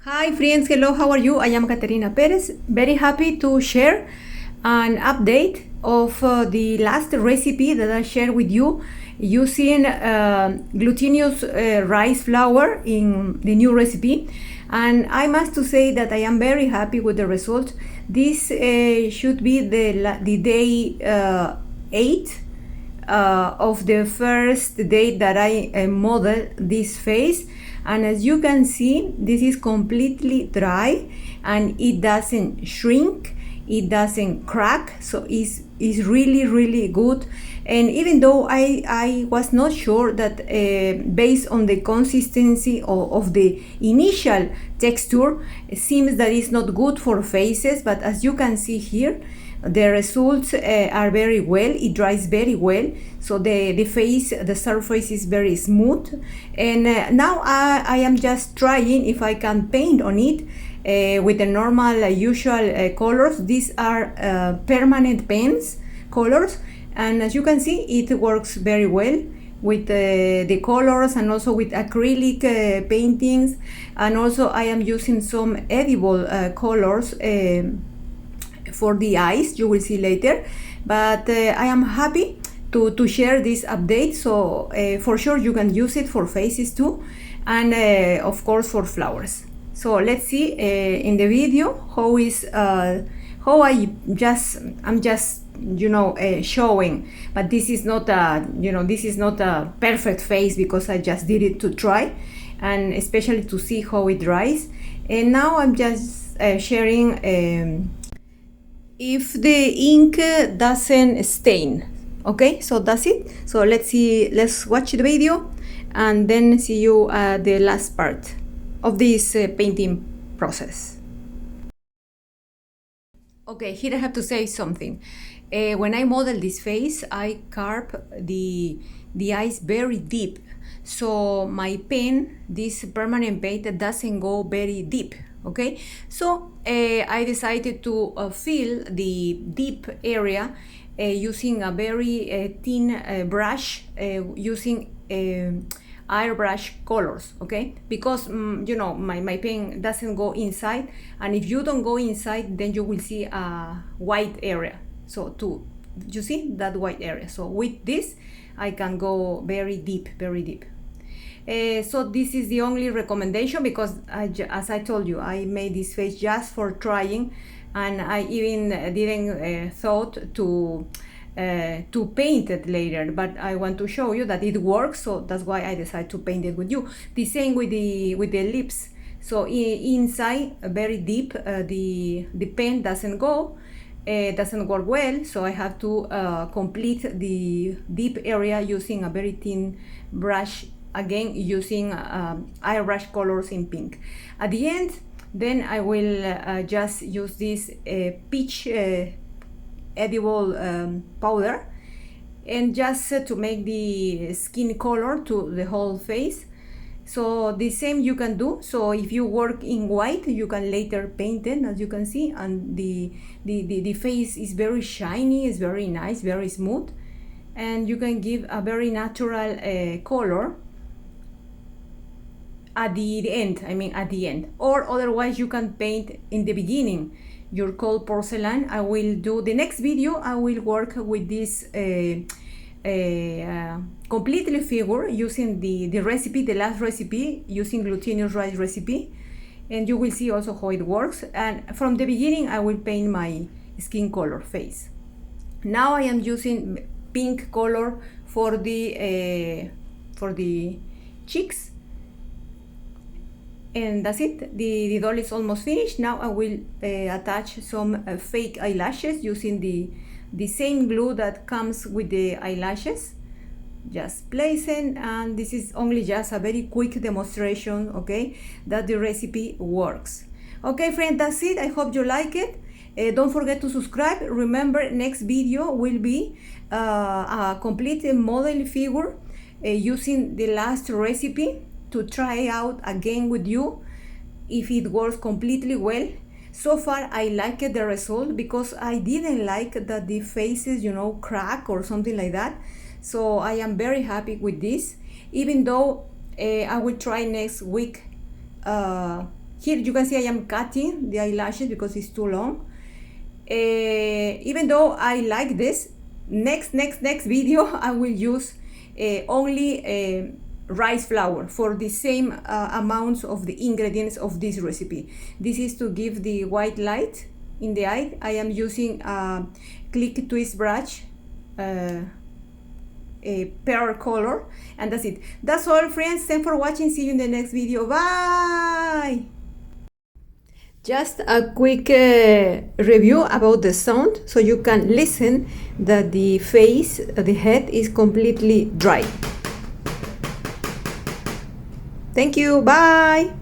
Hi friends, hello, how are you? I am Caterina Perez, very happy to share an update of the last recipe that I shared with you using glutinous rice flour in the new recipe. And I must to say that I am very happy with the result. This should be the day 8 of the first day that I model this face, and as you can see, this is completely dry and it doesn't shrink, it doesn't crack, so it's really good. And even though I was not sure that based on the consistency of the initial texture, it seems that it's not good for faces, but as you can see here, the results are very well. It dries very well, so the face, the surface is very smooth. And now I am just trying if I can paint on it with the normal usual colors. These are permanent paints colors, and as you can see, it works very well with the colors and also with acrylic paintings. And also I am using some edible colors for the eyes, you will see later. But I am happy to share this update, so for sure you can use it for faces too, and of course for flowers. So let's see in the video how I'm just showing, but this is not a perfect face because I just did it to try and especially to see how it dries. And now I'm just sharing if the ink doesn't stain. Okay, so that's it. So let's watch the video and then see you at the last part of this painting process. Okay, here I have to say something. When I model this face, I carve the eyes very deep, so my pen, this permanent paint, doesn't go very deep. Okay, so I decided to fill the deep area using a very thin brush, using airbrush colors. Okay, because my pen doesn't go inside, and if you don't go inside, then you will see a white area. So you see that white area. So with this I can go very deep. So this is the only recommendation, because as I told you, I made this face just for trying, and I even didn't thought to paint it later, but I want to show you that it works, so that's why I decided to paint it with you. The same with the lips. So inside very deep, the pen doesn't go, doesn't work well, so I have to complete the deep area using a very thin brush, again using airbrush colors in pink. At the end, then I will just use this peach edible powder, and just to make the skin color to the whole face. So the same you can do. So if you work in white, you can later paint it, as you can see, and the face is very shiny, it's very nice, very smooth, and you can give a very natural color at the end, at the end. Or otherwise you can paint in the beginning your cold porcelain. I will do the next video, I will work with this completely figure using the recipe, the last recipe, using glutinous rice recipe, and you will see also how it works. And from the beginning I will paint my skin color face. Now I am using pink color for the cheeks, and that's it. The doll is almost finished. Now I will attach some fake eyelashes using the same glue that comes with the eyelashes. Just placing, and this is only just a very quick demonstration, okay, that the recipe works. Okay friend, that's it. I hope you like it. Don't forget to subscribe. Remember, next video will be a complete model figure using the last recipe to try out again with you if it works completely well. So far I like the result, because I didn't like that the faces crack or something like that. So I am very happy with this, even though I will try next week Here you can see I am cutting the eyelashes because it's too long. Even though I like this, next video I will use only rice flour for the same amounts of the ingredients of this recipe. This is to give the white light in the eye. I am using a click twist brush, a pearl color, and that's it. That's all, friends. Thanks for watching. See you in the next video. Bye. Just a quick review about the sound, so you can listen that the face, the head is completely dry. Thank you. Bye.